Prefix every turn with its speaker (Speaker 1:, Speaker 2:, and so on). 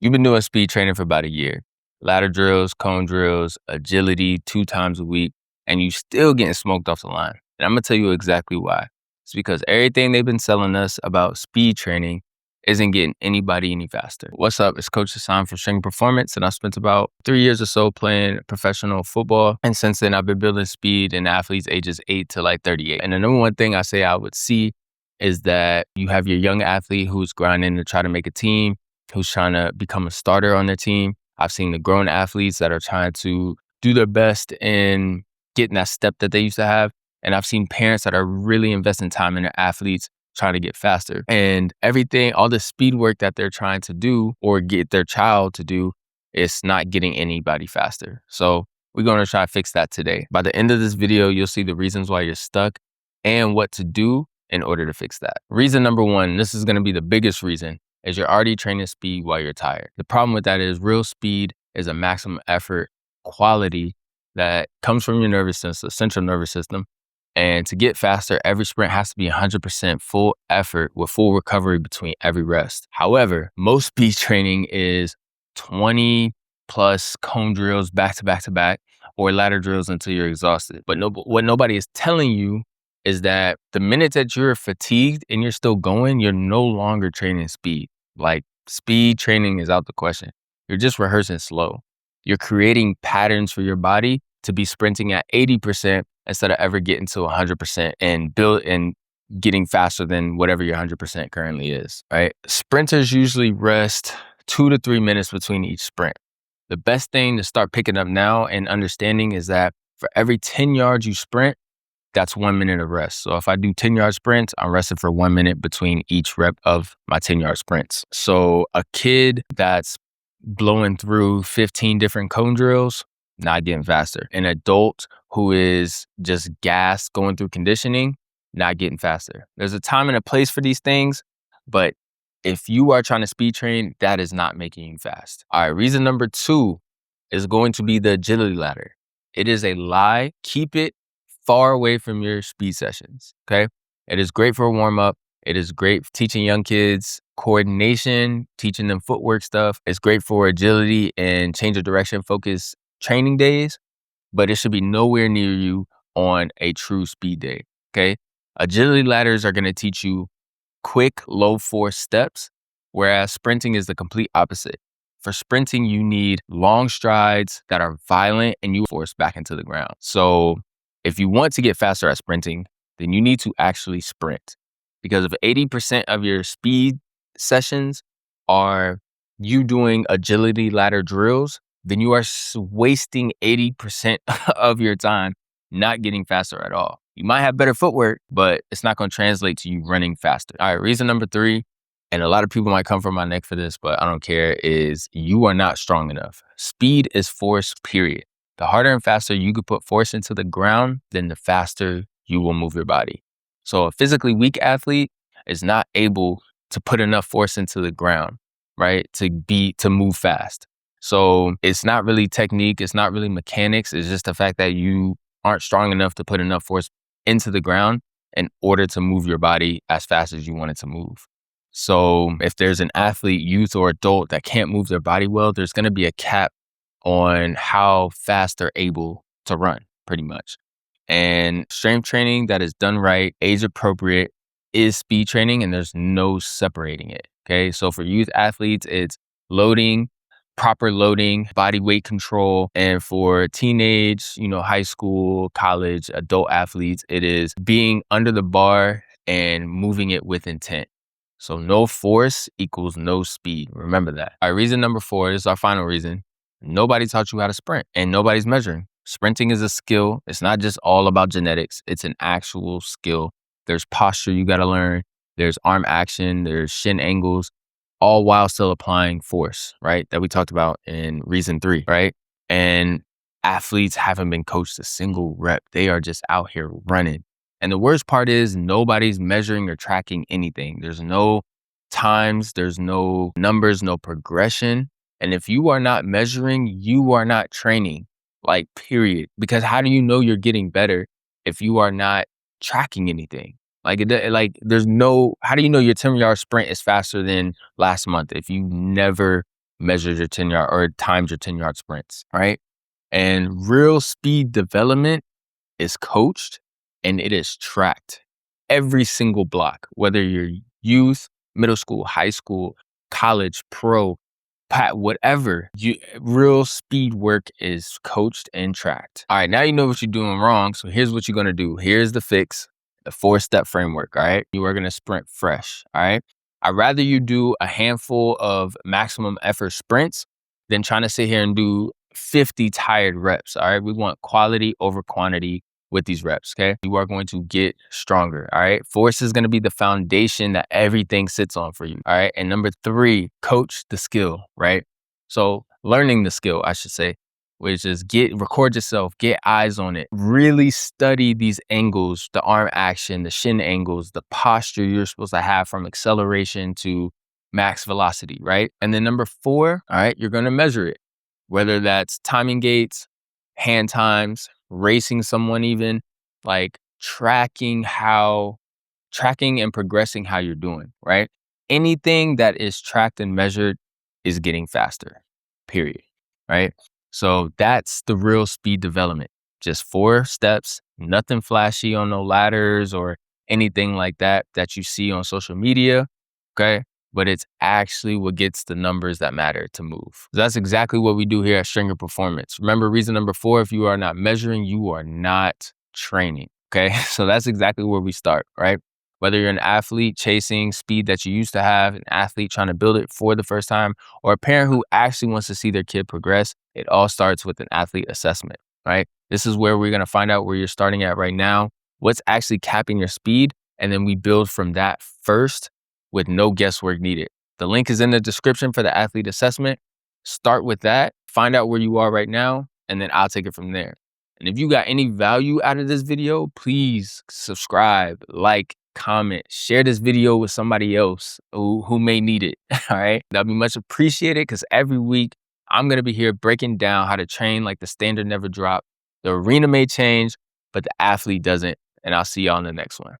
Speaker 1: You've been doing speed training for about a year. Ladder drills, cone drills, agility 2 times a week, and you still getting smoked off the line. And I'm gonna tell you exactly why. It's because everything they've been selling us about speed training isn't getting anybody any faster. What's up? It's Coach Hassan from Strength Performance, and I spent about 3 years or so playing professional football. And since then, I've been building speed in athletes ages 8 to like 38. And the number one thing I say I would see is that you have your young athlete who's grinding to try to make a team, who's trying to become a starter on their team. I've seen the grown athletes that are trying to do their best in getting that step that they used to have. And I've seen parents that are really investing time in their athletes trying to get faster. And everything, all the speed work that they're trying to do or get their child to do is not getting anybody faster. So we're going to try to fix that today. By the end of this video, you'll see the reasons why you're stuck and what to do in order to fix that. Reason number one, this is going to be the biggest reason, is you're already training speed while you're tired. The problem with that is real speed is a maximum effort quality that comes from your nervous system, central nervous system. And to get faster, every sprint has to be 100% full effort with full recovery between every rest. However, most speed training is 20 plus cone drills back to back to back or ladder drills until you're exhausted. But what nobody is telling you is that the minute that you're fatigued and you're still going, you're no longer training speed. Like speed training is out the question. You're just rehearsing slow. You're creating patterns for your body to be sprinting at 80% instead of ever getting to 100% and getting faster than whatever your 100% currently is, right? Sprinters usually rest 2 to 3 minutes between each sprint. The best thing to start picking up now and understanding is that for every 10 yards you sprint, that's 1 minute of rest. So if I do 10-yard sprints, I'm resting for 1 minute between each rep of my 10-yard sprints. So a kid that's blowing through 15 different cone drills, not getting faster. An adult who is just gassed going through conditioning, not getting faster. There's a time and a place for these things, but if you are trying to speed train, that is not making you fast. All right, reason number two is going to be the agility ladder. It is a lie. Keep it far away from your speed sessions, okay? It is great for a warm-up. It is great for teaching young kids coordination, teaching them footwork stuff. It's great for agility and change of direction focus training days, but it should be nowhere near you on a true speed day, okay? Agility ladders are going to teach you quick, low force steps, whereas sprinting is the complete opposite. For sprinting, you need long strides that are violent and you force back into the ground. So if you want to get faster at sprinting, then you need to actually sprint. Because if 80% of your speed sessions are you doing agility ladder drills, then you are wasting 80% of your time not getting faster at all. You might have better footwork, but it's not going to translate to you running faster. All right, reason number three, and a lot of people might come from my neck for this, but I don't care, is you are not strong enough. Speed is force, period. The harder and faster you could put force into the ground, then the faster you will move your body. So a physically weak athlete is not able to put enough force into the ground, right? To move fast. So it's not really technique. It's not really mechanics. It's just the fact that you aren't strong enough to put enough force into the ground in order to move your body as fast as you want it to move. So if there's an athlete, youth or adult that can't move their body well, there's going to be a cap on how fast they're able to run, pretty much. And strength training that is done right, age appropriate, is speed training, and there's no separating it. Okay. So for youth athletes, it's loading, proper loading, body weight control. And for teenage, high school, college, adult athletes, it is being under the bar and moving it with intent. So no force equals no speed. Remember that. All right, reason number four, this is our final reason. Nobody taught you how to sprint and nobody's measuring. Sprinting is a skill. It's not just all about genetics. It's an actual skill. There's posture you got to learn. There's arm action. There's shin angles, all while still applying force, right? That we talked about in reason 3, right? And athletes haven't been coached a single rep. They are just out here running. And the worst part is nobody's measuring or tracking anything. There's no times, there's no numbers, no progression. And if you are not measuring, you are not training, like period. Because how do you know you're getting better if you are not tracking anything? How do you know your 10-yard sprint is faster than last month if you never measured your 10-yard or timed your 10-yard sprints, right? And real speed development is coached and it is tracked. Every single block, whether you're youth, middle school, high school, college, pro, whatever, real speed work is coached and tracked. All right, now you know what you're doing wrong. So here's what you're gonna do. Here's the fix, the 4-step framework. All right, you are gonna sprint fresh. All right, I'd rather you do a handful of maximum effort sprints than trying to sit here and do 50 tired reps. All right, we want quality over quantity with these reps, okay? You are going to get stronger, all right? Force is going to be the foundation that everything sits on for you, all right? And number 3, coach the skill, right? So learning the skill, I should say, which is record yourself, get eyes on it, really study these angles, the arm action, the shin angles, the posture you're supposed to have from acceleration to max velocity, right? And then number 4, all right, you're going to measure it, whether that's timing gates, hand times, racing someone even, like tracking and progressing how you're doing, right? Anything that is tracked and measured is getting faster, period, right? So that's the real speed development. Just 4 steps, nothing flashy on no ladders or anything like that you see on social media, okay? But it's actually what gets the numbers that matter to move. That's exactly what we do here at Stringer Performance. Remember, reason number 4, if you are not measuring, you are not training, okay? So that's exactly where we start, right? Whether you're an athlete chasing speed that you used to have, an athlete trying to build it for the first time, or a parent who actually wants to see their kid progress, it all starts with an athlete assessment, right? This is where we're gonna find out where you're starting at right now, what's actually capping your speed, and then we build from that first with no guesswork needed. The link is in the description for the athlete assessment. Start with that, find out where you are right now, and then I'll take it from there. And if you got any value out of this video, please subscribe, like, comment, share this video with somebody else who may need it, all right? That'd be much appreciated because every week I'm gonna be here breaking down how to train like the standard never drop. The arena may change, but the athlete doesn't. And I'll see y'all in the next one.